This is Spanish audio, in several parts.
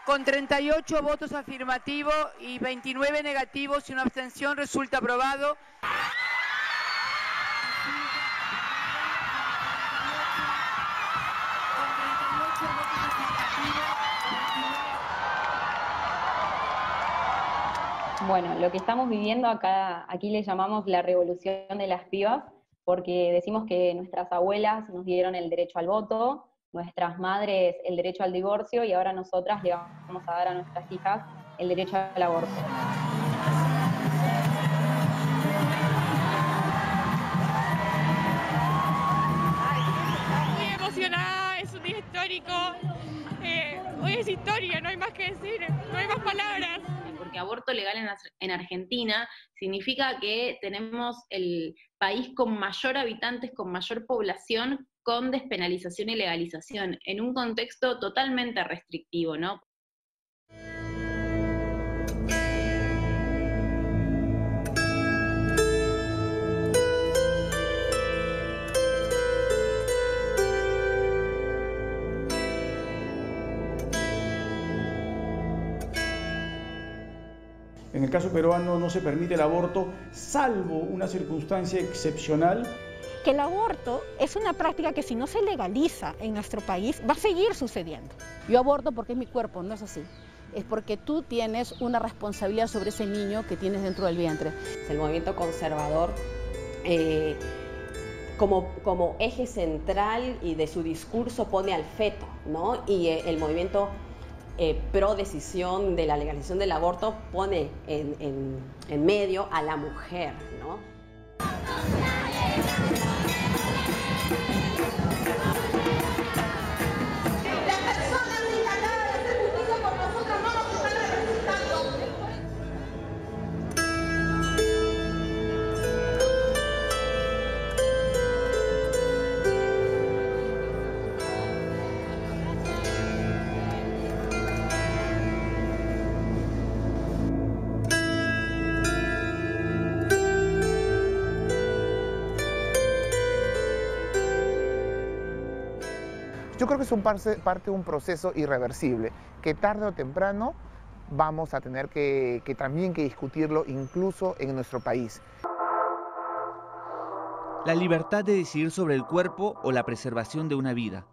Con 38 votos afirmativos y 29 negativos y una abstención resulta aprobado. Bueno, lo que estamos viviendo acá, aquí le llamamos la revolución de las pibas, porque decimos que nuestras abuelas nos dieron el derecho al voto, nuestras madres el derecho al divorcio, y ahora nosotras le vamos a dar a nuestras hijas el derecho al aborto. Muy emocionada, es un día histórico. Hoy es historia, no hay más que decir, no hay más palabras. Porque aborto legal en Argentina significa que tenemos el país con mayor habitantes, con mayor población, con despenalización y legalización, en un contexto totalmente restrictivo, ¿no? En el caso peruano no se permite el aborto, salvo una circunstancia excepcional. Que el aborto es una práctica que si no se legaliza en nuestro país va a seguir sucediendo. Yo aborto porque es mi cuerpo, no es así. Es porque tú tienes una responsabilidad sobre ese niño que tienes dentro del vientre. El movimiento conservador como eje central y de su discurso pone al feto, ¿no? Y el movimiento pro decisión de la legalización del aborto pone en medio a la mujer, ¿no? Yo creo que es parte de un proceso irreversible, que tarde o temprano vamos a tener que también discutirlo incluso en nuestro país. La libertad de decidir sobre el cuerpo o la preservación de una vida.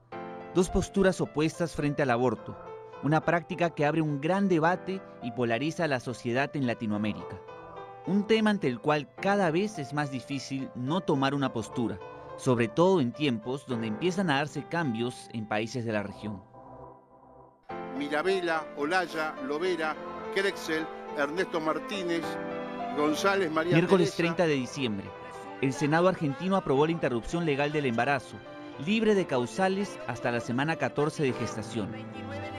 Dos posturas opuestas frente al aborto, una práctica que abre un gran debate y polariza a la sociedad en Latinoamérica. Un tema ante el cual cada vez es más difícil no tomar una postura, sobre todo en tiempos donde empiezan a darse cambios en países de la región. Mirabella, Olaya, Lovera, Crexel, Ernesto Martínez, González, María Miércoles Teresa. 30 de diciembre, el Senado argentino aprobó la interrupción legal del embarazo, libre de causales hasta la semana 14 de gestación.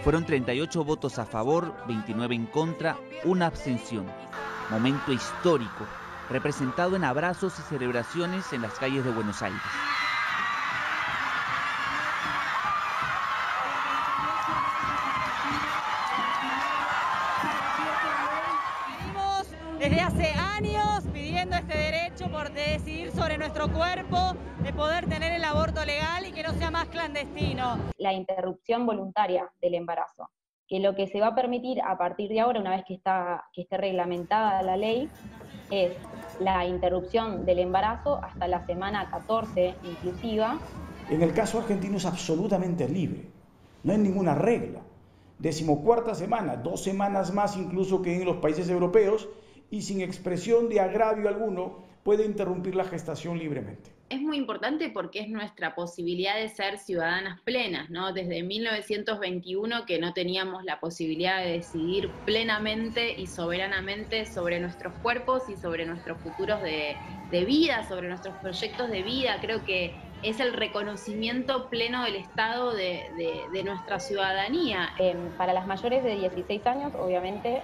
Fueron 38 votos a favor, 29 en contra, una abstención. Momento histórico, representado en abrazos y celebraciones en las calles de Buenos Aires. Venimos desde hace años pidiendo este derecho por decidir sobre nuestro cuerpo, de poder tener el aborto legal y que no sea más clandestino. La interrupción voluntaria del embarazo, que lo que se va a permitir a partir de ahora, una vez que esté reglamentada la ley, es la interrupción del embarazo hasta la semana 14 inclusiva. En el caso argentino es absolutamente libre, no hay ninguna regla. 14ª semana, 2 semanas más incluso que en los países europeos, y sin expresión de agravio alguno puede interrumpir la gestación libremente. Es muy importante porque es nuestra posibilidad de ser ciudadanas plenas, ¿no? Desde 1921 que no teníamos la posibilidad de decidir plenamente y soberanamente sobre nuestros cuerpos y sobre nuestros futuros de vida, sobre nuestros proyectos de vida. Creo que es el reconocimiento pleno del Estado de nuestra ciudadanía. Para las mayores de 16 años, obviamente,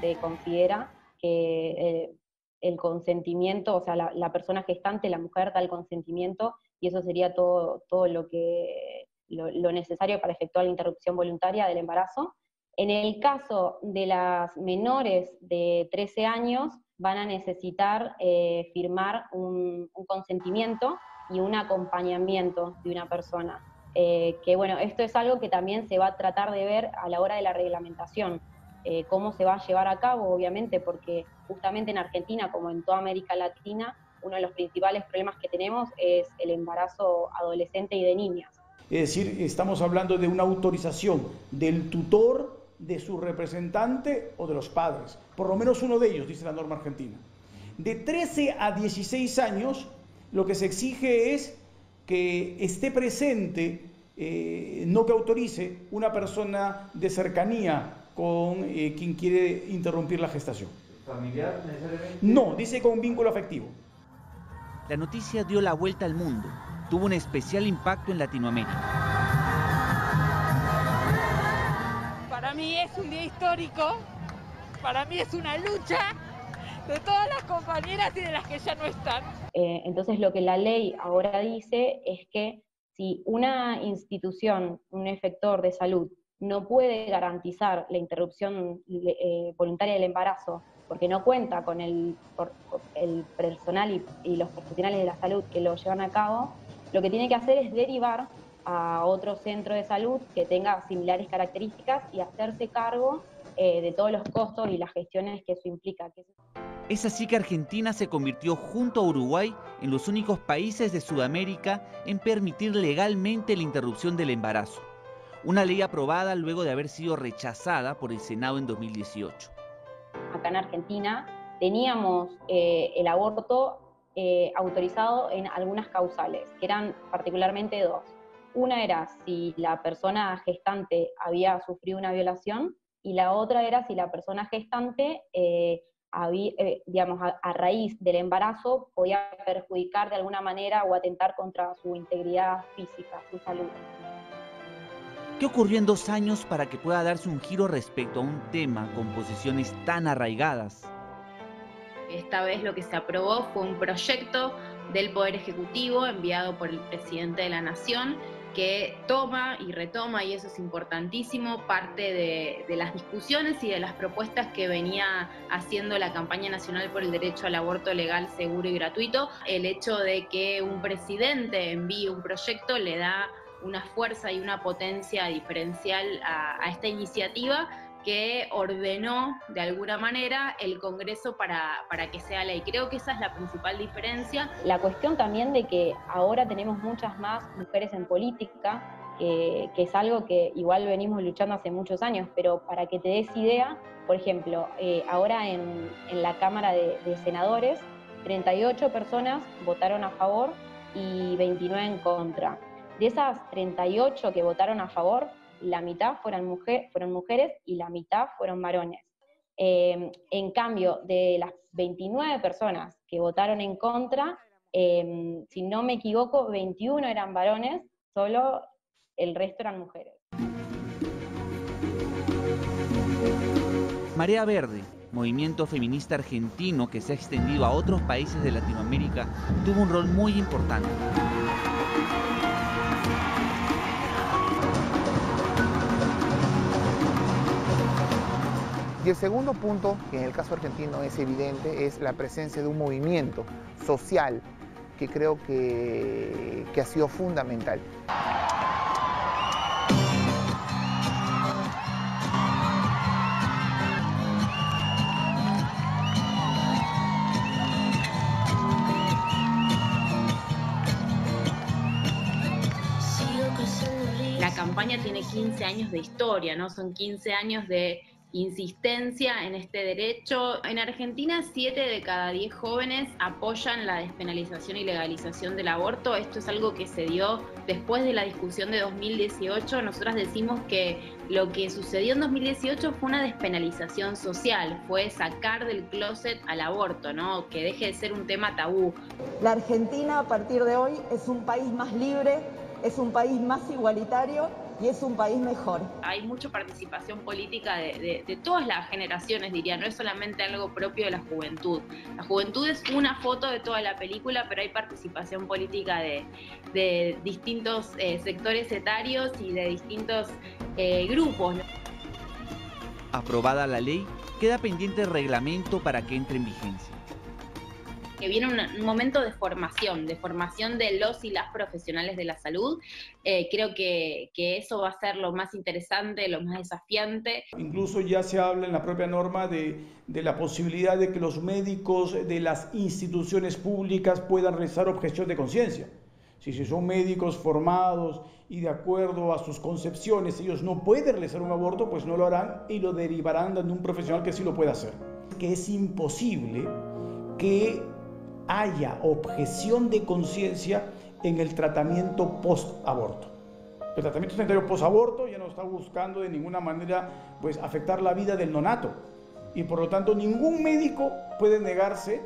se considera que el consentimiento, o sea, la persona gestante, la mujer, da el consentimiento, y eso sería todo lo necesario para efectuar la interrupción voluntaria del embarazo. En el caso de las menores de 13 años, van a necesitar firmar un consentimiento y un acompañamiento de una persona. que bueno, esto es algo que también se va a tratar de ver a la hora de la reglamentación, cómo se va a llevar a cabo, obviamente, porque justamente en Argentina, como en toda América Latina, uno de los principales problemas que tenemos es el embarazo adolescente y de niñas. Es decir, estamos hablando de una autorización del tutor, de su representante o de los padres. Por lo menos uno de ellos, dice la norma argentina. De 13 a 16 años, lo que se exige es que esté presente, no que autorice, una persona de cercanía con quien quiere interrumpir la gestación. ¿Familiar necesariamente? No, dice con vínculo afectivo. La noticia dio la vuelta al mundo. Tuvo un especial impacto en Latinoamérica. Para mí es un día histórico, para mí es una lucha de todas las compañeras y de las que ya no están. Entonces lo que la ley ahora dice es que si una institución, un efector de salud, no puede garantizar la interrupción voluntaria del embarazo, porque no cuenta con el personal y los profesionales de la salud que lo llevan a cabo, lo que tiene que hacer es derivar a otro centro de salud que tenga similares características y hacerse cargo de todos los costos y las gestiones que eso implica. Es así que Argentina se convirtió junto a Uruguay en los únicos países de Sudamérica en permitir legalmente la interrupción del embarazo. Una ley aprobada luego de haber sido rechazada por el Senado en 2018. Acá en Argentina teníamos el aborto autorizado en algunas causales, que eran particularmente dos. Una era si la persona gestante había sufrido una violación y la otra era si la persona gestante, a raíz del embarazo, podía perjudicar de alguna manera o atentar contra su integridad física, su salud. ¿Qué ocurrió en 2 años para que pueda darse un giro respecto a un tema con posiciones tan arraigadas? Esta vez lo que se aprobó fue un proyecto del Poder Ejecutivo enviado por el Presidente de la Nación que toma y retoma, y eso es importantísimo, parte de las discusiones y de las propuestas que venía haciendo la Campaña Nacional por el Derecho al Aborto Legal, Seguro y Gratuito. El hecho de que un presidente envíe un proyecto le da una fuerza y una potencia diferencial a esta iniciativa que ordenó de alguna manera el Congreso para que sea ley. Creo que esa es la principal diferencia. La cuestión también de que ahora tenemos muchas más mujeres en política, que es algo que igual venimos luchando hace muchos años, pero para que te des idea, por ejemplo, ahora en la Cámara de Senadores, 38 personas votaron a favor y 29 en contra. De esas 38 que votaron a favor, la mitad fueron mujeres y la mitad fueron varones. En cambio, de las 29 personas que votaron en contra, si no me equivoco, 21 eran varones, solo el resto eran mujeres. Marea Verde, movimiento feminista argentino que se ha extendido a otros países de Latinoamérica, tuvo un rol muy importante. Y el segundo punto, que en el caso argentino es evidente, es la presencia de un movimiento social que creo que ha sido fundamental. La campaña tiene 15 años de historia, ¿no? Son 15 años de insistencia en este derecho. En Argentina, 7 de cada 10 jóvenes apoyan la despenalización y legalización del aborto. Esto es algo que se dio después de la discusión de 2018. Nosotras decimos que lo que sucedió en 2018 fue una despenalización social, fue sacar del closet al aborto, ¿no? Que deje de ser un tema tabú. La Argentina, a partir de hoy, es un país más libre, es un país más igualitario y es un país mejor. Hay mucha participación política de todas las generaciones, diría, no es solamente algo propio de la juventud. La juventud es una foto de toda la película, pero hay participación política de distintos sectores etarios y de distintos grupos. Aprobada la ley, queda pendiente el reglamento para que entre en vigencia. que viene un momento de formación de los y las profesionales de la salud. Creo que eso va a ser lo más interesante, lo más desafiante. Incluso ya se habla en la propia norma de la posibilidad de que los médicos de las instituciones públicas puedan realizar objeción de conciencia. Si son médicos formados y de acuerdo a sus concepciones ellos no pueden realizar un aborto, pues no lo harán y lo derivarán de un profesional que sí lo pueda hacer. Que es imposible que haya objeción de conciencia en el tratamiento post-aborto. El tratamiento sanitario post-aborto ya no está buscando de ninguna manera pues, afectar la vida del neonato y por lo tanto ningún médico puede negarse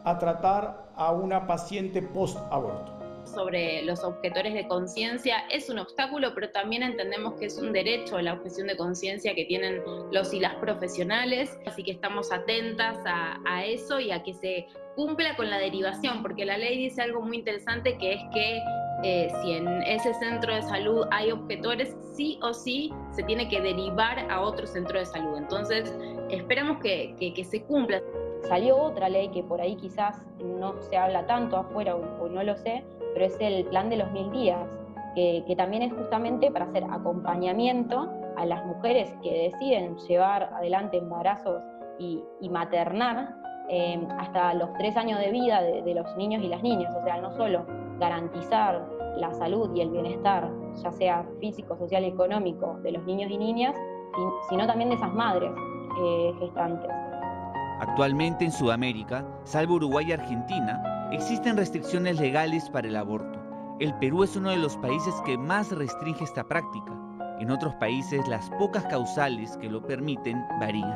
a tratar a una paciente post-aborto. Sobre los objetores de conciencia es un obstáculo, pero también entendemos que es un derecho la objeción de conciencia que tienen los y las profesionales, así que estamos atentas a eso y a que se cumpla con la derivación, porque la ley dice algo muy interesante, que es que si en ese centro de salud hay objetores, sí o sí se tiene que derivar a otro centro de salud. Entonces esperamos que se cumpla. Salió otra ley que por ahí quizás no se habla tanto afuera o no lo sé, pero es el plan de los 1000 días, que también es justamente para hacer acompañamiento a las mujeres que deciden llevar adelante embarazos y maternar hasta los 3 años de vida de los niños y las niñas. O sea, no solo garantizar la salud y el bienestar, ya sea físico, social y económico, de los niños y niñas, sino también de esas madres gestantes. Actualmente en Sudamérica, salvo Uruguay y Argentina, existen restricciones legales para el aborto. El Perú es uno de los países que más restringe esta práctica. En otros países, las pocas causales que lo permiten varían.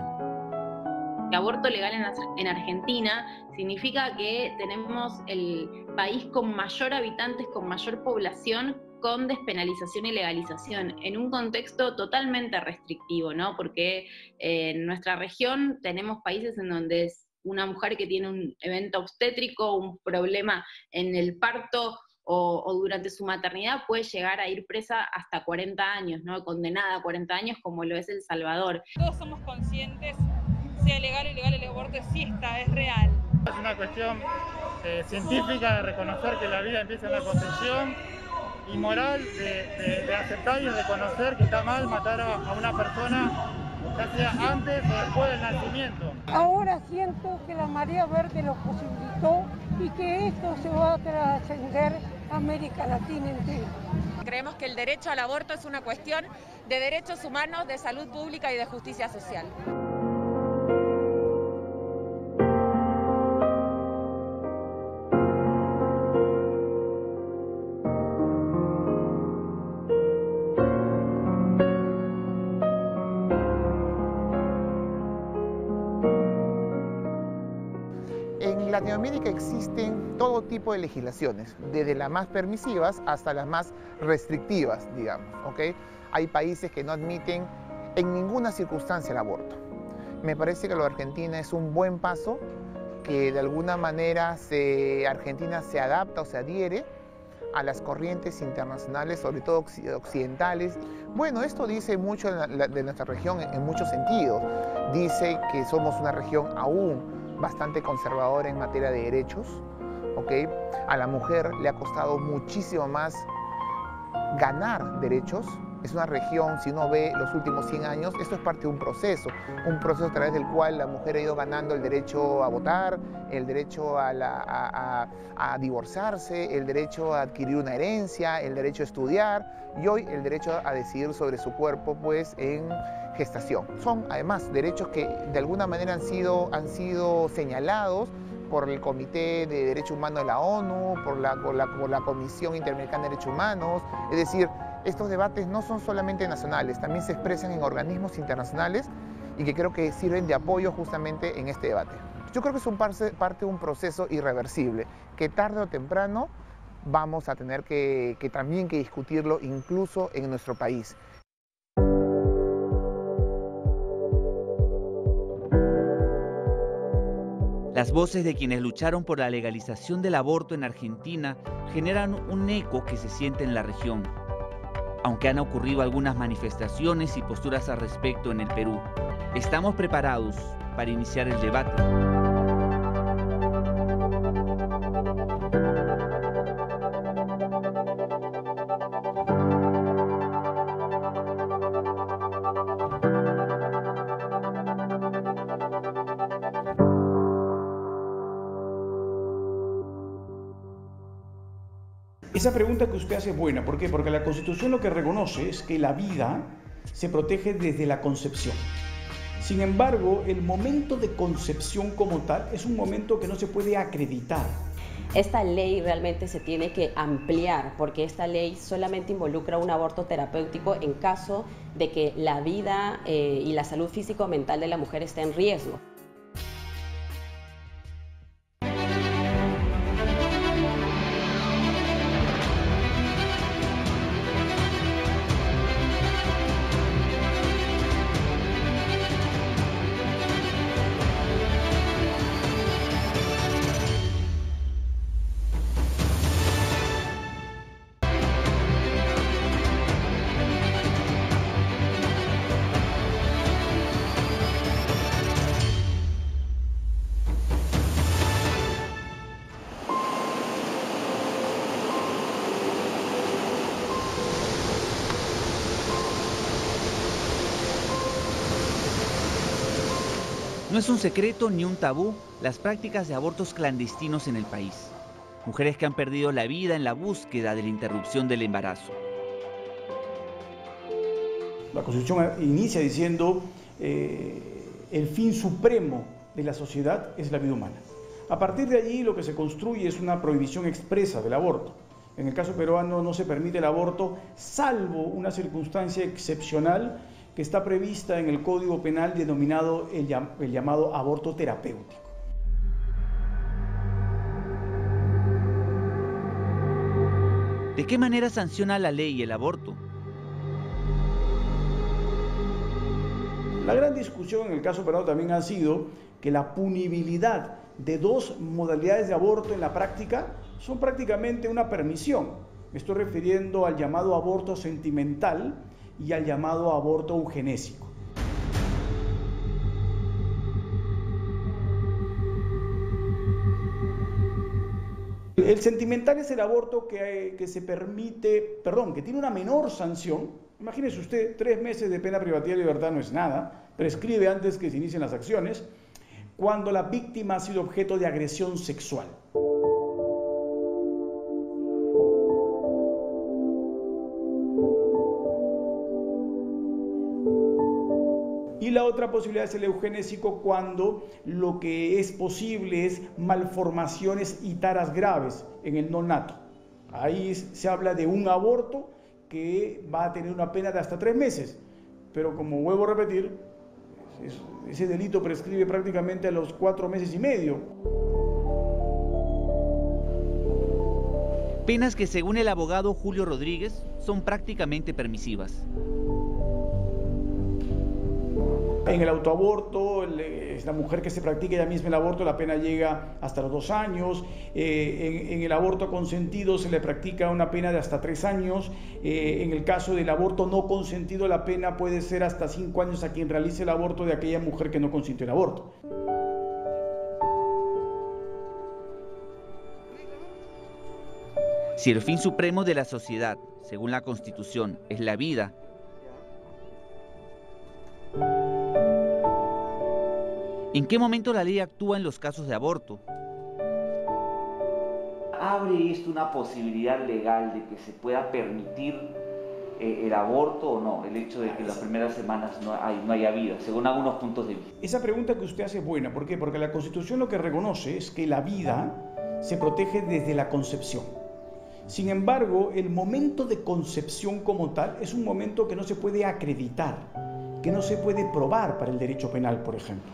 El aborto legal en Argentina significa que tenemos el país con mayor habitantes, con mayor población, con despenalización y legalización, en un contexto totalmente restrictivo, ¿no? Porque en nuestra región tenemos países en donde es una mujer que tiene un evento obstétrico, un problema en el parto o durante su maternidad puede llegar a ir presa hasta 40 años, ¿no? Condenada a 40 años, como lo es El Salvador. Todos somos conscientes, sea legal o ilegal, el aborto exista, es real. Es una cuestión científica de reconocer que la vida empieza en la concepción y moral de aceptar y reconocer que está mal matar a una persona, ya sea antes o después del nacimiento. Ahora siento que la marea verde lo posibilitó y que esto se va a trascender a América Latina entera. Creemos que el derecho al aborto es una cuestión de derechos humanos, de salud pública y de justicia social. En Latinoamérica existen todo tipo de legislaciones, desde las más permisivas hasta las más restrictivas, digamos, ¿ok? Hay países que no admiten en ninguna circunstancia el aborto. Me parece que lo de Argentina es un buen paso, que de alguna manera Argentina se adapta o se adhiere a las corrientes internacionales, sobre todo occidentales. Bueno, esto dice mucho de nuestra región en muchos sentidos. Dice que somos una región aún bastante conservadora en materia de derechos, ¿ok? A la mujer le ha costado muchísimo más ganar derechos. Es una región, si uno ve los últimos 100 años, esto es parte de un proceso a través del cual la mujer ha ido ganando el derecho a votar, el derecho a divorciarse, el derecho a adquirir una herencia, el derecho a estudiar y hoy el derecho a decidir sobre su cuerpo pues en gestación. Son además derechos que de alguna manera han sido señalados por el Comité de Derechos Humanos de la ONU, por la Comisión Interamericana de Derechos Humanos. Es decir, estos debates no son solamente nacionales, también se expresan en organismos internacionales y que creo que sirven de apoyo justamente en este debate. Yo creo que es parte de un proceso irreversible, que tarde o temprano vamos a tener que también discutirlo incluso en nuestro país. Las voces de quienes lucharon por la legalización del aborto en Argentina generan un eco que se siente en la región. Aunque han ocurrido algunas manifestaciones y posturas al respecto en el Perú, estamos preparados para iniciar el debate. Esa pregunta que usted hace es buena. ¿Por qué? Porque la Constitución lo que reconoce es que la vida se protege desde la concepción. Sin embargo, el momento de concepción como tal es un momento que no se puede acreditar. Esta ley realmente se tiene que ampliar porque esta ley solamente involucra un aborto terapéutico en caso de que la vida y la salud físico-mental de la mujer esté en riesgo. No es un secreto ni un tabú las prácticas de abortos clandestinos en el país. Mujeres que han perdido la vida en la búsqueda de la interrupción del embarazo. La Constitución inicia diciendo el fin supremo de la sociedad es la vida humana. A partir de allí lo que se construye es una prohibición expresa del aborto. En el caso peruano no se permite el aborto salvo una circunstancia excepcional que está prevista en el Código Penal denominado el llamado aborto terapéutico. ¿De qué manera sanciona la ley el aborto? La gran discusión en el caso peruano también ha sido que la punibilidad de dos modalidades de aborto en la práctica son prácticamente una permisión. Me estoy refiriendo al llamado aborto sentimental y al llamado aborto eugenésico. El sentimental es el aborto que se permite, que tiene una menor sanción. Imagínese usted, 3 meses de pena privativa de libertad no es nada, prescribe antes que se inicien las acciones, cuando la víctima ha sido objeto de agresión sexual. Y la otra posibilidad es el eugenésico, cuando lo que es posible es malformaciones y taras graves en el neonato. Ahí se habla de un aborto que va a tener una pena de hasta 3 meses. Pero como vuelvo a repetir, ese delito prescribe prácticamente a los 4 meses y medio. Penas que, según el abogado Julio Rodríguez, son prácticamente permisivas. En el autoaborto, la mujer que se practica ella misma el aborto, la pena llega hasta los 2 años. En el aborto consentido se le practica una pena de hasta 3 años. En el caso del aborto no consentido, la pena puede ser hasta 5 años a quien realice el aborto de aquella mujer que no consintió el aborto. Si el fin supremo de la sociedad, según la Constitución, es la vida, ¿en qué momento la ley actúa en los casos de aborto? ¿Abre esto una posibilidad legal de que se pueda permitir el aborto o no? El hecho de que en las primeras semanas no haya vida, según algunos puntos de vista. Esa pregunta que usted hace es buena. ¿Por qué? Porque la Constitución lo que reconoce es que la vida se protege desde la concepción. Sin embargo, el momento de concepción como tal es un momento que no se puede acreditar, que no se puede probar para el derecho penal, por ejemplo.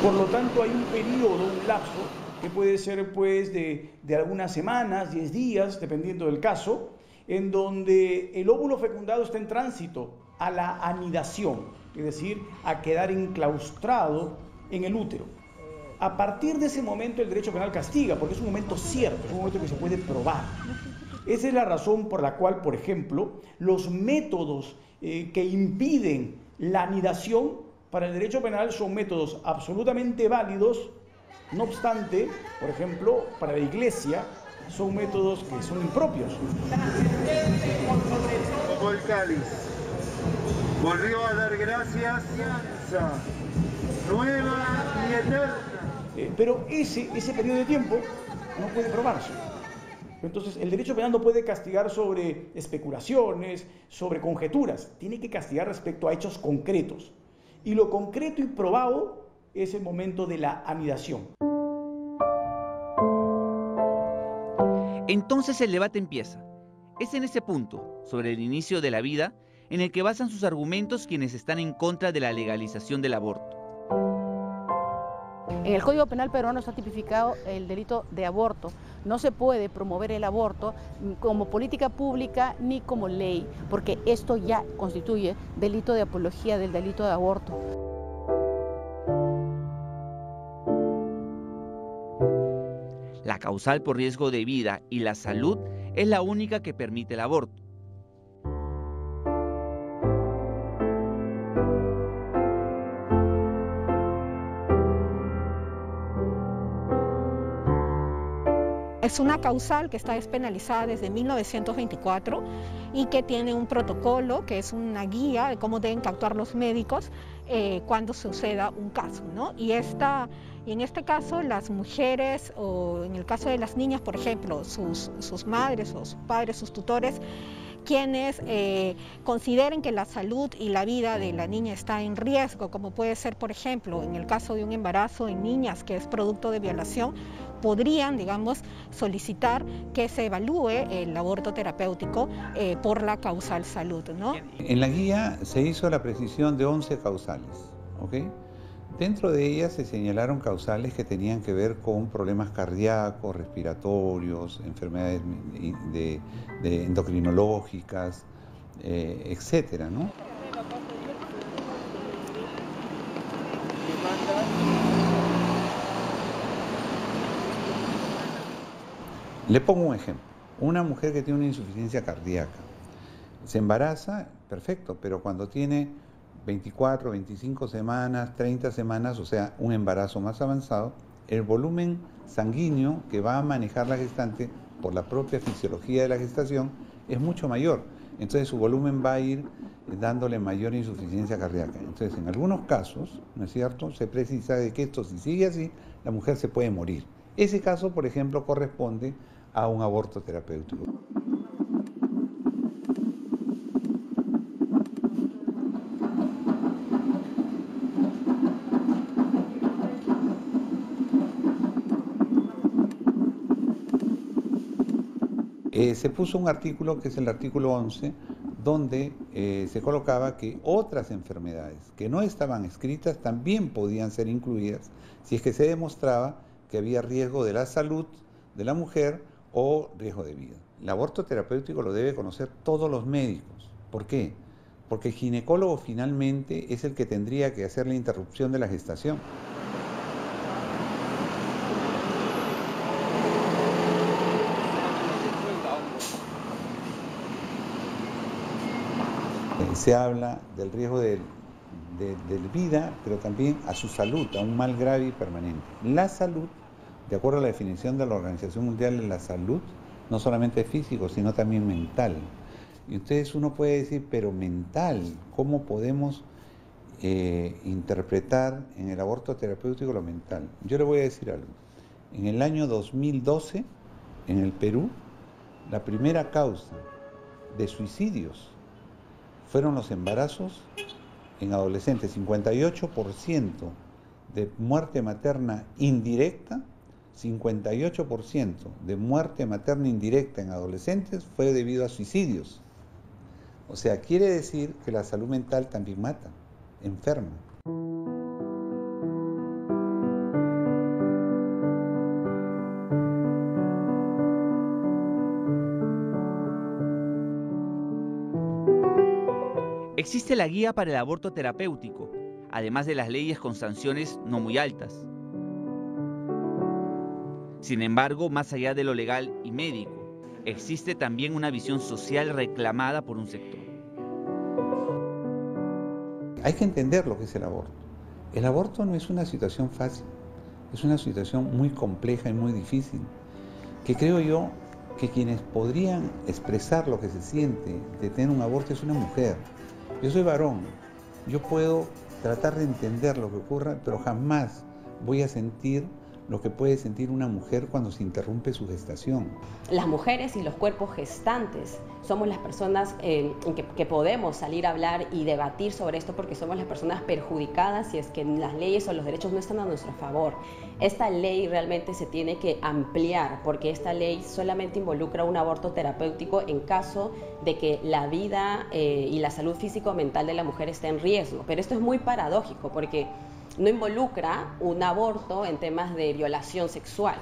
Por lo tanto, hay un periodo, un lapso, que puede ser pues de algunas semanas, 10 días, dependiendo del caso, en donde el óvulo fecundado está en tránsito a la anidación, es decir, a quedar enclaustrado en el útero. A partir de ese momento el derecho penal castiga, porque es un momento cierto, es un momento que se puede probar. Esa es la razón por la cual, por ejemplo, los métodos que impiden la anidación para el derecho penal son métodos absolutamente válidos. No obstante, por ejemplo, para la Iglesia son métodos que son impropios. Como el cáliz. volvió a dar gracias, nueva y eterna. Pero ese periodo de tiempo no puede probarse. Entonces, el derecho penal no puede castigar sobre especulaciones, sobre conjeturas. Tiene que castigar respecto a hechos concretos. Y lo concreto y probado es el momento de la anidación. Entonces el debate empieza. Es en ese punto, sobre el inicio de la vida, en el que basan sus argumentos quienes están en contra de la legalización del aborto. En el Código Penal peruano está tipificado el delito de aborto. No se puede promover el aborto como política pública ni como ley, porque esto ya constituye delito de apología del delito de aborto. La causal por riesgo de vida y la salud es la única que permite el aborto. Es una causal que está despenalizada desde 1924 y que tiene un protocolo, que es una guía de cómo deben actuar los médicos cuando suceda un caso, ¿no? Y en este caso las mujeres, o en el caso de las niñas, por ejemplo, sus madres o sus padres, sus tutores, quienes consideren que la salud y la vida de la niña está en riesgo, como puede ser, por ejemplo, en el caso de un embarazo en niñas que es producto de violación, podrían, digamos, solicitar que se evalúe el aborto terapéutico por la causal salud, ¿no? En la guía se hizo la precisión de 11 causales, ¿ok? Dentro de ellas se señalaron causales que tenían que ver con problemas cardíacos, respiratorios, enfermedades de endocrinológicas, etcétera, ¿no? Le pongo un ejemplo. Una mujer que tiene una insuficiencia cardíaca se embaraza, perfecto, pero cuando tiene 24, 25 semanas, 30 semanas, o sea, un embarazo más avanzado, el volumen sanguíneo que va a manejar la gestante por la propia fisiología de la gestación es mucho mayor. Entonces su volumen va a ir dándole mayor insuficiencia cardíaca. Entonces, en algunos casos, ¿no es cierto?, se precisa de que esto, si sigue así, la mujer se puede morir. Ese caso, por ejemplo, corresponde a un aborto terapéutico. Se puso un artículo, que es el artículo 11, donde se colocaba que otras enfermedades que no estaban escritas también podían ser incluidas si es que se demostraba que había riesgo de la salud de la mujer o riesgo de vida. El aborto terapéutico lo debe conocer todos los médicos. ¿Por qué? Porque el ginecólogo finalmente es el que tendría que hacer la interrupción de la gestación. Se habla del riesgo de vida, pero también a su salud, a un mal grave y permanente. La salud, de acuerdo a la definición de la Organización Mundial de la Salud, no solamente físico, sino también mental. Y entonces uno puede decir, pero mental, ¿cómo podemos interpretar en el aborto terapéutico lo mental? Yo le voy a decir algo. En el año 2012, en el Perú, la primera causa de suicidios fueron los embarazos en adolescentes. 58% de muerte materna indirecta, 58% de muerte materna indirecta en adolescentes fue debido a suicidios. O sea, quiere decir que la salud mental también mata, enferma. Existe la guía para el aborto terapéutico, además de las leyes con sanciones no muy altas. Sin embargo, más allá de lo legal y médico, existe también una visión social reclamada por un sector. Hay que entender lo que es el aborto. El aborto no es una situación fácil, es una situación muy compleja y muy difícil, que creo yo que quienes podrían expresar lo que se siente de tener un aborto es una mujer. Yo soy varón, yo puedo tratar de entender lo que ocurra, pero jamás voy a sentir lo que puede sentir una mujer cuando se interrumpe su gestación. Las mujeres y los cuerpos gestantes somos las personas que podemos salir a hablar y debatir sobre esto, porque somos las personas perjudicadas si es que las leyes o los derechos no están a nuestro favor. Esta ley realmente se tiene que ampliar, porque esta ley solamente involucra un aborto terapéutico en caso de que la vida y la salud físico-mental de la mujer esté en riesgo. Pero esto es muy paradójico, porque no involucra un aborto en temas de violación sexual.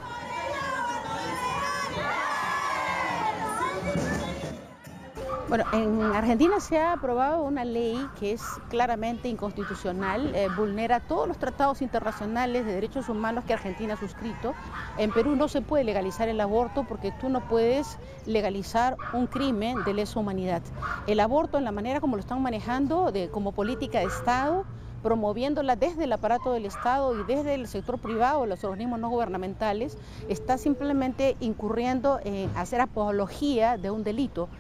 Bueno, en Argentina se ha aprobado una ley que es claramente inconstitucional, vulnera todos los tratados internacionales de derechos humanos que Argentina ha suscrito. En Perú no se puede legalizar el aborto porque tú no puedes legalizar un crimen de lesa humanidad. El aborto, en la manera como lo están manejando como política de Estado, promoviéndola desde el aparato del Estado y desde el sector privado, los organismos no gubernamentales, está simplemente incurriendo en hacer apología de un delito.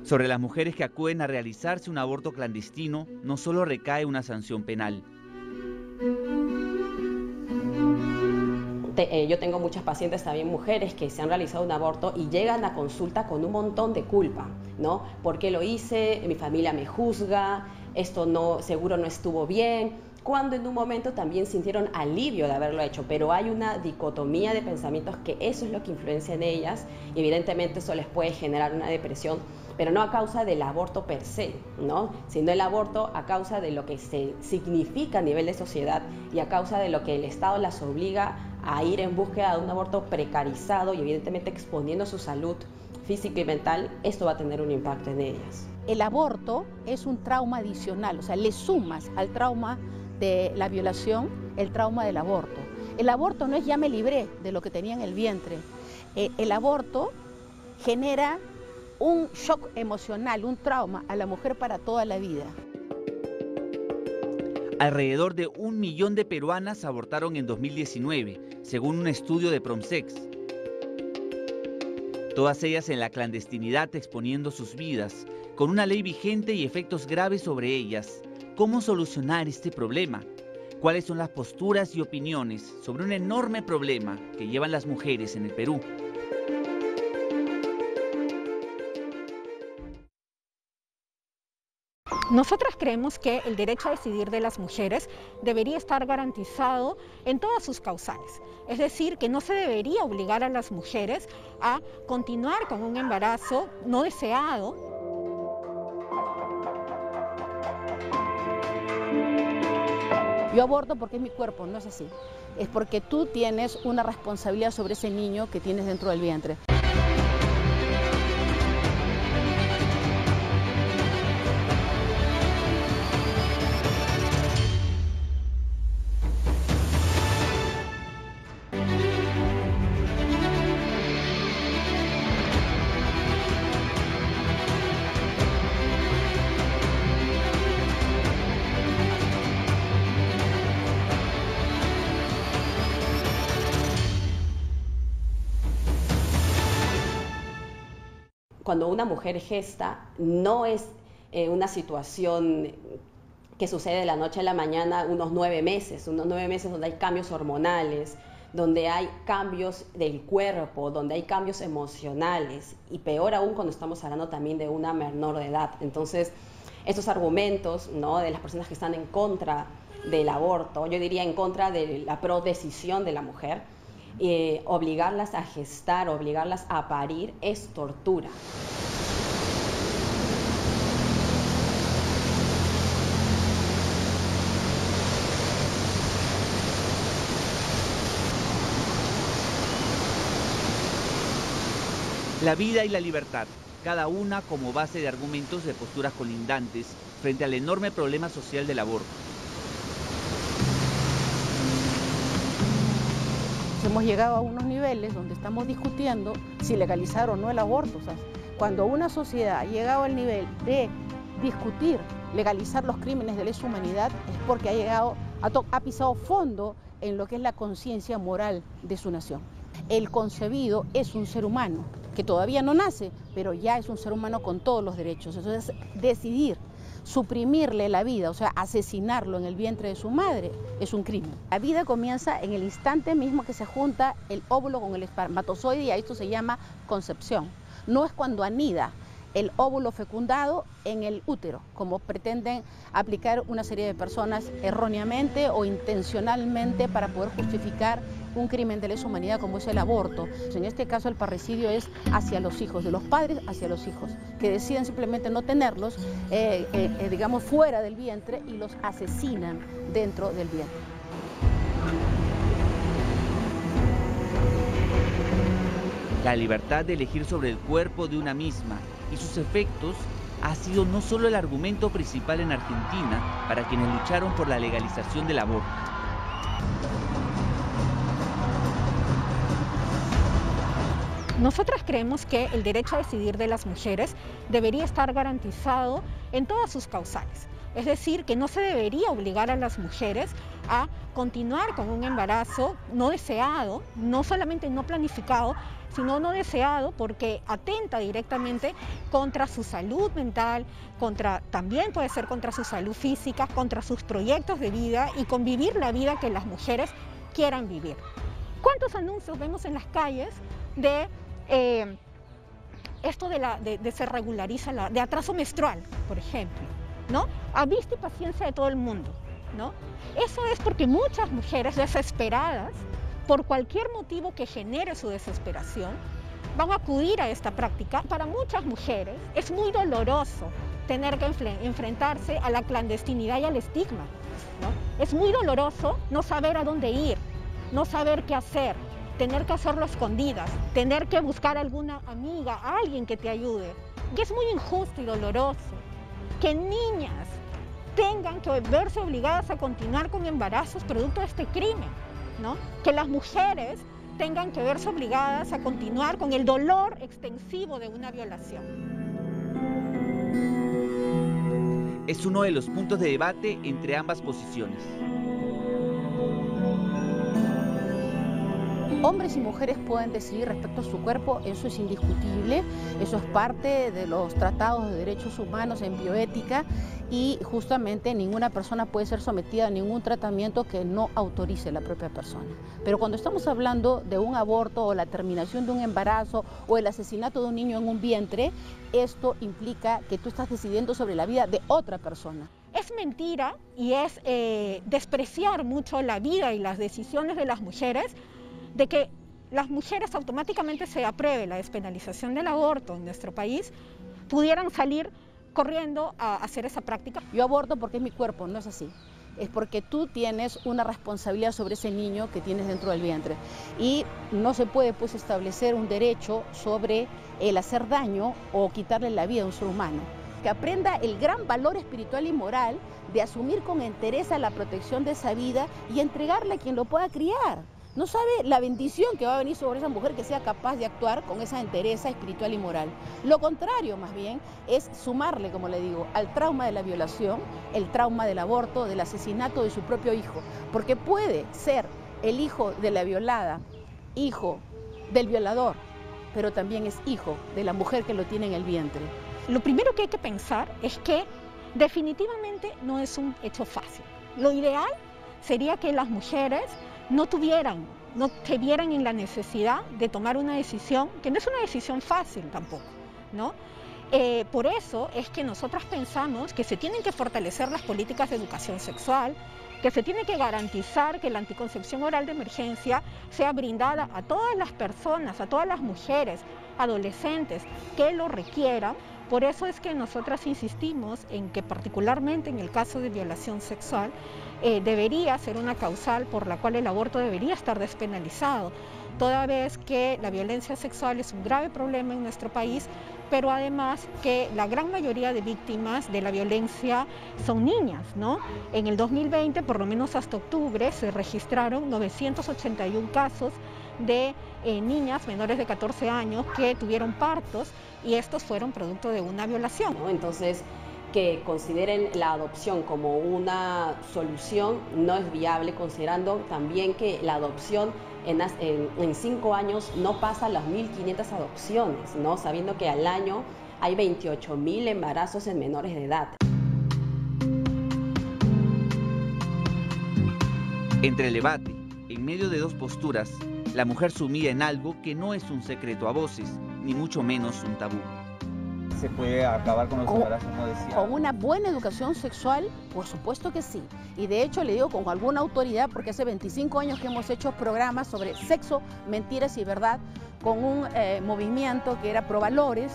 Sobre las mujeres que acuden a realizarse un aborto clandestino, no solo recae una sanción penal. Yo tengo muchas pacientes también, mujeres, que se han realizado un aborto y llegan a consulta con un montón de culpa, ¿no? ¿Por qué lo hice? Mi familia me juzga, esto no, seguro no estuvo bien, cuando en un momento también sintieron alivio de haberlo hecho, pero hay una dicotomía de pensamientos que eso es lo que influencia en ellas y evidentemente eso les puede generar una depresión, pero no a causa del aborto per se, ¿no? Sino el aborto a causa de lo que se significa a nivel de sociedad y a causa de lo que el Estado las obliga a ir en búsqueda de un aborto precarizado y evidentemente exponiendo su salud física y mental. Esto va a tener un impacto en ellas. El aborto es un trauma adicional, o sea, le sumas al trauma de la violación el trauma del aborto. El aborto no es ya me libré de lo que tenía en el vientre. El aborto genera un shock emocional, un trauma a la mujer para toda la vida. Alrededor de 1 millón de peruanas abortaron en 2019, según un estudio de Promsex. Todas ellas en la clandestinidad exponiendo sus vidas, con una ley vigente y efectos graves sobre ellas. ¿Cómo solucionar este problema? ¿Cuáles son las posturas y opiniones sobre un enorme problema que llevan las mujeres en el Perú? Nosotras creemos que el derecho a decidir de las mujeres debería estar garantizado en todas sus causales. Es decir, que no se debería obligar a las mujeres a continuar con un embarazo no deseado. Yo aborto porque es mi cuerpo, no es así. Es porque tú tienes una responsabilidad sobre ese niño que tienes dentro del vientre. Cuando una mujer gesta, no es una situación que sucede de la noche a la mañana, unos 9 meses donde hay cambios hormonales, donde hay cambios del cuerpo, donde hay cambios emocionales, y peor aún cuando estamos hablando también de una menor de edad. Entonces, estos argumentos, ¿no?, de las personas que están en contra del aborto, yo diría en contra de la prodecisión de la mujer, obligarlas a gestar, obligarlas a parir es tortura. La vida y la libertad, cada una como base de argumentos de posturas colindantes frente al enorme problema social del aborto. Hemos llegado a unos niveles donde estamos discutiendo si legalizar o no el aborto. O sea, cuando una sociedad ha llegado al nivel de discutir legalizar los crímenes de lesa humanidad, es porque ha pisado fondo en lo que es la conciencia moral de su nación. El concebido es un ser humano. que todavía no nace, pero ya es un ser humano con todos los derechos. Entonces, decidir suprimirle la vida, o sea, asesinarlo en el vientre de su madre, es un crimen. La vida comienza en el instante mismo que se junta el óvulo con el espermatozoide y a esto se llama concepción. No es cuando anida el óvulo fecundado en el útero, como pretenden aplicar una serie de personas erróneamente o intencionalmente para poder justificar un crimen de lesa humanidad como es el aborto. En este caso el parricidio es hacia los hijos, de los padres hacia los hijos, que deciden simplemente no tenerlos, digamos, fuera del vientre y los asesinan dentro del vientre. La libertad de elegir sobre el cuerpo de una misma y sus efectos ha sido no solo el argumento principal en Argentina para quienes lucharon por la legalización del aborto. Nosotras creemos que el derecho a decidir de las mujeres debería estar garantizado en todas sus causales. Es decir, que no se debería obligar a las mujeres a continuar con un embarazo no deseado, no solamente no planificado, sino no deseado porque atenta directamente contra su salud mental, también puede ser contra su salud física, contra sus proyectos de vida y convivir la vida que las mujeres quieran vivir. ¿Cuántos anuncios vemos en las calles de esto de se regulariza de atraso menstrual, por ejemplo, ¿no? A vista y paciencia de todo el mundo, ¿no? Eso es porque muchas mujeres desesperadas, por cualquier motivo que genere su desesperación, van a acudir a esta práctica. Para muchas mujeres es muy doloroso tener que enfrentarse a la clandestinidad y al estigma, ¿no? Es muy doloroso no saber a dónde ir, no saber qué hacer, tener que hacerlo a escondidas, tener que buscar a alguna amiga, a alguien que te ayude. Y es muy injusto y doloroso que niñas tengan que verse obligadas a continuar con embarazos producto de este crimen, ¿no? Que las mujeres tengan que verse obligadas a continuar con el dolor extensivo de una violación. Es uno de los puntos de debate entre ambas posiciones. Hombres y mujeres pueden decidir respecto a su cuerpo, eso es indiscutible, eso es parte de los tratados de derechos humanos en bioética y justamente ninguna persona puede ser sometida a ningún tratamiento que no autorice la propia persona. Pero cuando estamos hablando de un aborto o la terminación de un embarazo o el asesinato de un niño en un vientre, esto implica que tú estás decidiendo sobre la vida de otra persona. Es mentira y es despreciar mucho la vida y las decisiones de las mujeres, de que las mujeres automáticamente se apruebe la despenalización del aborto en nuestro país, pudieran salir corriendo a hacer esa práctica. Yo aborto porque es mi cuerpo, no es así. Es porque tú tienes una responsabilidad sobre ese niño que tienes dentro del vientre. Y no se puede pues establecer un derecho sobre el hacer daño o quitarle la vida a un ser humano. Que aprenda el gran valor espiritual y moral de asumir con entereza la protección de esa vida y entregarle a quien lo pueda criar. No sabe la bendición que va a venir sobre esa mujer que sea capaz de actuar con esa entereza espiritual y moral. Lo contrario, más bien, es sumarle, como le digo, al trauma de la violación, el trauma del aborto, del asesinato de su propio hijo. Porque puede ser el hijo de la violada, hijo del violador, pero también es hijo de la mujer que lo tiene en el vientre. Lo primero que hay que pensar es que definitivamente no es un hecho fácil. Lo ideal sería que las mujeres no se vieran en la necesidad de tomar una decisión, que no es una decisión fácil tampoco, ¿no? Por eso es que nosotras pensamos que se tienen que fortalecer las políticas de educación sexual, que se tiene que garantizar que la anticoncepción oral de emergencia sea brindada a todas las personas, a todas las mujeres, adolescentes que lo requieran. Por eso es que nosotras insistimos en que particularmente en el caso de violación sexual debería ser una causal por la cual el aborto debería estar despenalizado, toda vez que la violencia sexual es un grave problema en nuestro país, pero además que la gran mayoría de víctimas de la violencia son niñas, ¿no? En el 2020, por lo menos hasta octubre, se registraron 981 casos de niñas menores de 14 años que tuvieron partos y estos fueron producto de una violación. Entonces, que consideren la adopción como una solución no es viable, considerando también que la adopción en 5 años no pasa las 1.500 adopciones, ¿no? Sabiendo que al año hay 28.000 embarazos en menores de edad. Entre el debate, en medio de dos posturas, la mujer sumida en algo que no es un secreto a voces, ni mucho menos un tabú. ¿Se puede acabar con los embarazos no deseados? Con una buena educación sexual, por supuesto que sí. Y de hecho le digo con alguna autoridad, porque hace 25 años que hemos hecho programas sobre sexo, mentiras y verdad, con un movimiento que era Provalores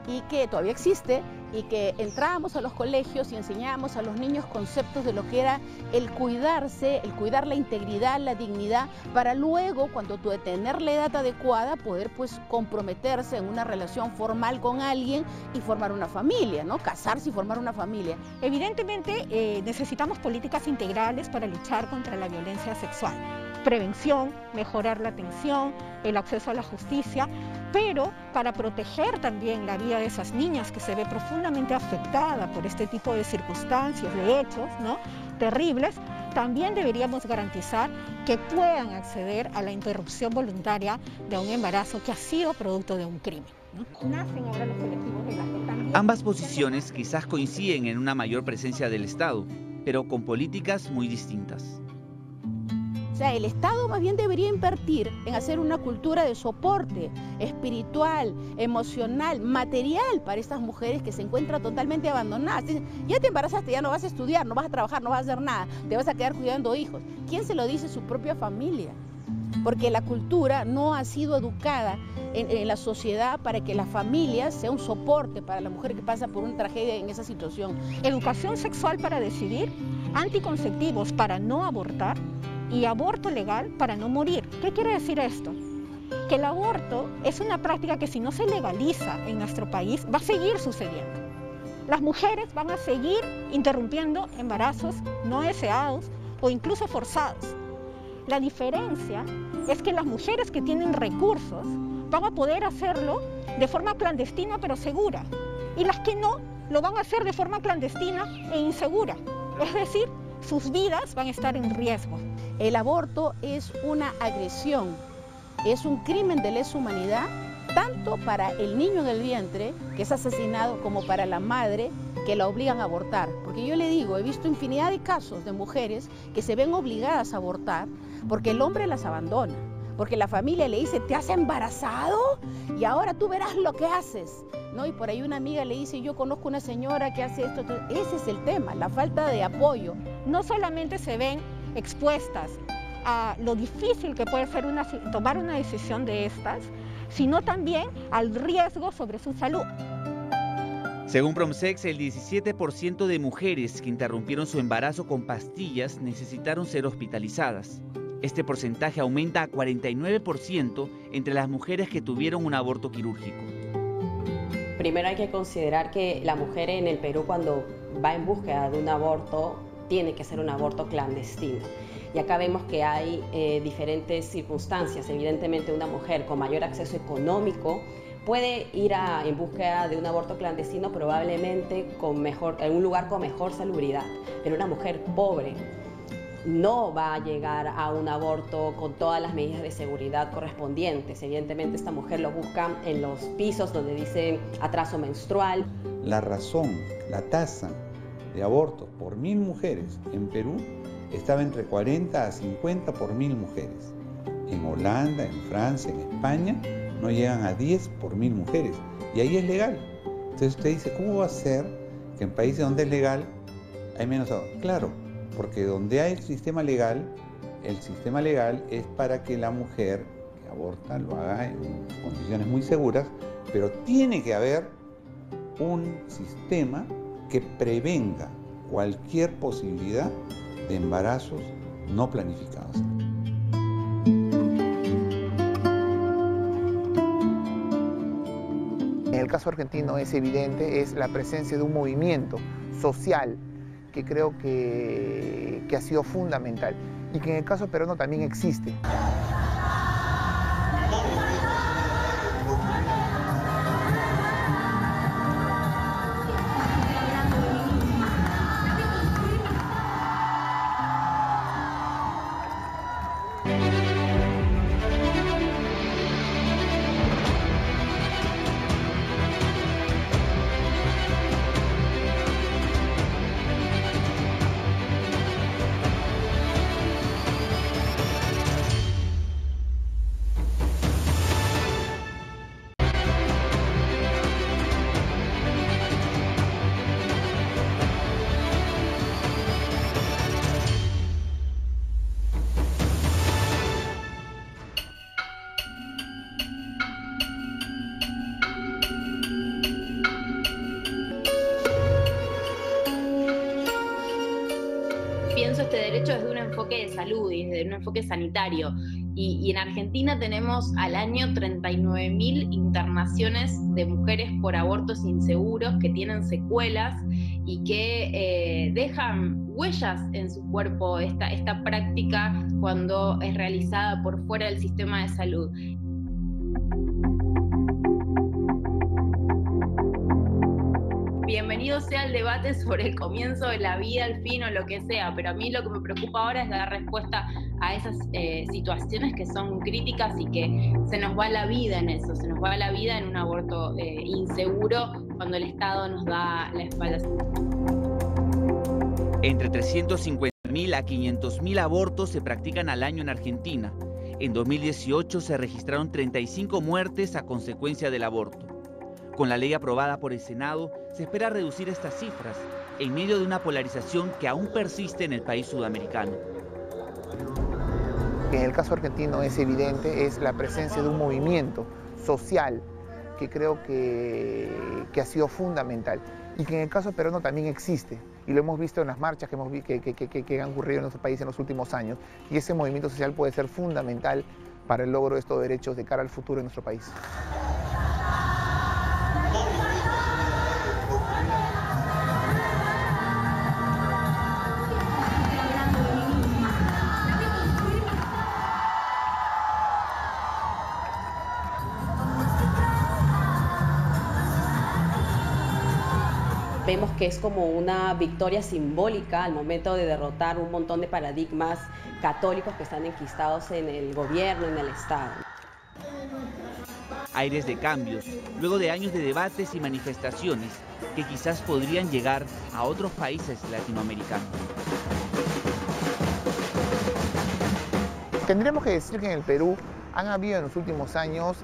y que todavía existe, y que entrábamos a los colegios y enseñábamos a los niños conceptos de lo que era el cuidarse, el cuidar la integridad, la dignidad, para luego, cuando tú de tener la edad adecuada, poder pues comprometerse en una relación formal con alguien y formar una familia, ¿no? Casarse y formar una familia. Evidentemente necesitamos políticas integrales para luchar contra la violencia sexual. Prevención, mejorar la atención, el acceso a la justicia, pero para proteger también la vida de esas niñas que se ve profundamente afectada por este tipo de circunstancias, de hechos, ¿no?, terribles, también deberíamos garantizar que puedan acceder a la interrupción voluntaria de un embarazo que ha sido producto de un crimen, ¿no? Nacen ahora los colectivos de gasto también. Ambas posiciones quizás coinciden en una mayor presencia del Estado, pero con políticas muy distintas. O sea, el Estado más bien debería invertir en hacer una cultura de soporte espiritual, emocional, material para estas mujeres que se encuentran totalmente abandonadas. Ya te embarazaste, ya no vas a estudiar, no vas a trabajar, no vas a hacer nada, te vas a quedar cuidando hijos. ¿Quién se lo dice? Su propia familia. Porque la cultura no ha sido educada en la sociedad para que la familia sea un soporte para la mujer que pasa por una tragedia en esa situación. Educación sexual para decidir, anticonceptivos para no abortar, y aborto legal para no morir. ¿Qué quiere decir esto? Que el aborto es una práctica que si no se legaliza en nuestro país va a seguir sucediendo. Las mujeres van a seguir interrumpiendo embarazos no deseados o incluso forzados. La diferencia es que las mujeres que tienen recursos van a poder hacerlo de forma clandestina pero segura, y las que no lo van a hacer de forma clandestina e insegura. Es decir, sus vidas van a estar en riesgo. El aborto es una agresión, es un crimen de lesa humanidad, tanto para el niño en el vientre, que es asesinado, como para la madre, que la obligan a abortar. Porque yo le digo, he visto infinidad de casos de mujeres que se ven obligadas a abortar porque el hombre las abandona, porque la familia le dice, ¿te has embarazado? Y ahora tú verás lo que haces, ¿no? Y por ahí una amiga le dice, yo conozco una señora que hace esto. Ese es el tema, la falta de apoyo. No solamente se ven expuestas a lo difícil que puede ser tomar una decisión de estas, sino también al riesgo sobre su salud. Según Promsex, el 17% de mujeres que interrumpieron su embarazo con pastillas necesitaron ser hospitalizadas. Este porcentaje aumenta a 49% entre las mujeres que tuvieron un aborto quirúrgico. Primero hay que considerar que la mujer en el Perú, cuando va en búsqueda de un aborto, tiene que ser un aborto clandestino. Y acá vemos que hay diferentes circunstancias. Evidentemente, una mujer con mayor acceso económico puede ir en búsqueda de un aborto clandestino, probablemente en un lugar con mejor salubridad. Pero una mujer pobre no va a llegar a un aborto con todas las medidas de seguridad correspondientes. Evidentemente, esta mujer lo busca en los pisos donde dice atraso menstrual. La razón, la tasa de abortos por 1.000 mujeres en Perú estaba entre 40 a 50 por 1.000 mujeres. En Holanda, en Francia, en España, no llegan a 10 por 1.000 mujeres. Y ahí es legal. Entonces usted dice, ¿cómo va a ser que en países donde es legal hay menos abortos? Claro, porque donde hay el sistema legal es para que la mujer que aborta lo haga en condiciones muy seguras, pero tiene que haber un sistema que prevenga cualquier posibilidad de embarazos no planificados. En el caso argentino es evidente, es la presencia de un movimiento social que creo que ha sido fundamental y que en el caso peruano también existe. enfoque de salud y desde un enfoque sanitario. Y en Argentina tenemos al año 39.000 internaciones de mujeres por abortos inseguros que tienen secuelas y que dejan huellas en su cuerpo esta práctica cuando es realizada por fuera del sistema de salud. Bienvenido sea el debate sobre el comienzo de la vida, el fin o lo que sea, pero a mí lo que me preocupa ahora es dar respuesta a esas situaciones que son críticas y que se nos va la vida en eso, se nos va la vida en un aborto inseguro cuando el Estado nos da la espalda. Entre 350.000 a 500.000 abortos se practican al año en Argentina. En 2018 se registraron 35 muertes a consecuencia del aborto. Con la ley aprobada por el Senado, se espera reducir estas cifras en medio de una polarización que aún persiste en el país sudamericano. En el caso argentino es evidente, es la presencia de un movimiento social que creo que ha sido fundamental y que en el caso peruano también existe y lo hemos visto en las marchas que han ocurrido en nuestro país en los últimos años y ese movimiento social puede ser fundamental para el logro de estos derechos de cara al futuro de nuestro país. Vemos que es como una victoria simbólica al momento de derrotar un montón de paradigmas católicos que están enquistados en el gobierno, en el Estado. Aires de cambios, luego de años de debates y manifestaciones que quizás podrían llegar a otros países latinoamericanos. Tendríamos que decir que en el Perú han habido en los últimos años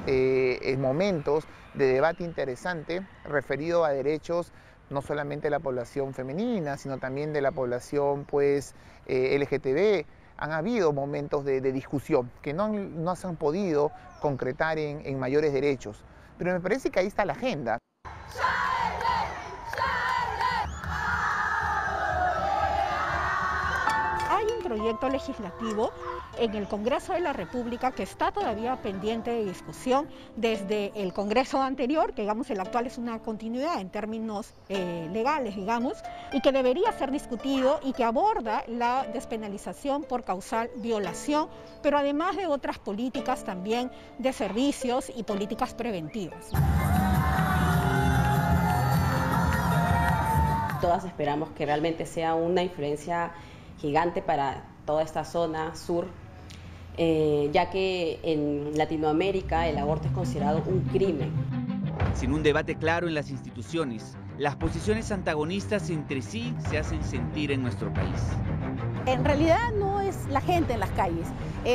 momentos de debate interesante referido a derechos no solamente de la población femenina, sino también de la población LGTB. Han habido momentos de discusión que no se han podido concretar en mayores derechos. Pero me parece que ahí está la agenda. Hay un proyecto legislativo en el Congreso de la República que está todavía pendiente de discusión desde el Congreso anterior, que digamos el actual es una continuidad en términos legales, digamos, y que debería ser discutido y que aborda la despenalización por causal violación, pero además de otras políticas también de servicios y políticas preventivas. Todas esperamos que realmente sea una influencia gigante para toda esta zona sur, ya que en Latinoamérica el aborto es considerado un crimen. Sin un debate claro en las instituciones, las posiciones antagonistas entre sí se hacen sentir en nuestro país. En realidad no es la gente en las calles,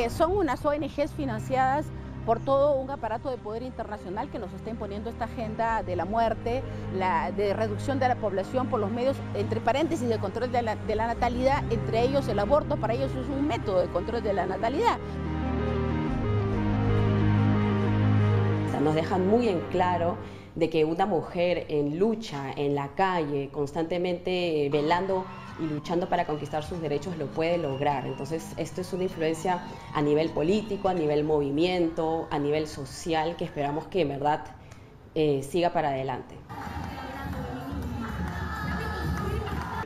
son unas ONGs financiadas por todo un aparato de poder internacional que nos está imponiendo esta agenda de la muerte, de reducción de la población por los medios, entre paréntesis, de control de la natalidad, entre ellos el aborto. Para ellos es un método de control de la natalidad. Nos dejan muy en claro de que una mujer en lucha, en la calle, constantemente velando y luchando para conquistar sus derechos, lo puede lograr. Entonces, esto es una influencia a nivel político, a nivel movimiento, a nivel social, que esperamos que en verdad siga para adelante.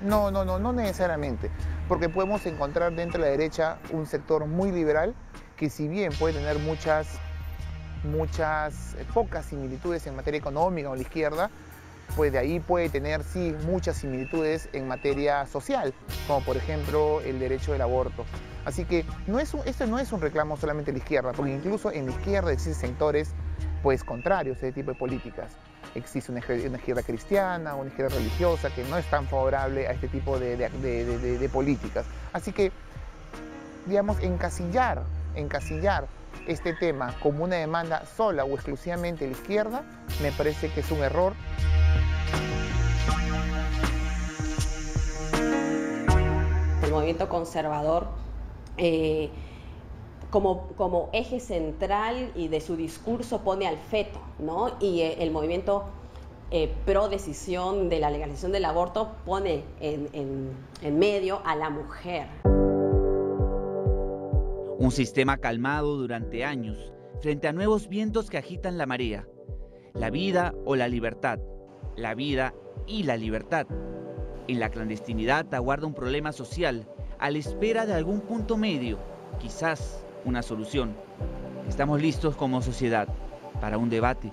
No necesariamente, porque podemos encontrar dentro de la derecha un sector muy liberal que, si bien puede tener pocas similitudes en materia económica con la izquierda, pues de ahí puede tener sí muchas similitudes en materia social, como por ejemplo el derecho del aborto. Así que esto no es un reclamo solamente de la izquierda, porque incluso en la izquierda existen sectores contrarios a este tipo de políticas. Existe una izquierda cristiana, una izquierda religiosa que no es tan favorable a este tipo de políticas. Así que, digamos, encasillar este tema como una demanda sola o exclusivamente de la izquierda, me parece que es un error. El movimiento conservador, como eje central y de su discurso, pone al feto, ¿no? Y el movimiento pro decisión de la legalización del aborto pone en medio a la mujer. Un sistema calmado durante años frente a nuevos vientos que agitan la marea. La vida o la libertad. La vida y la libertad. En la clandestinidad aguarda un problema social a la espera de algún punto medio, quizás una solución. Estamos listos como sociedad para un debate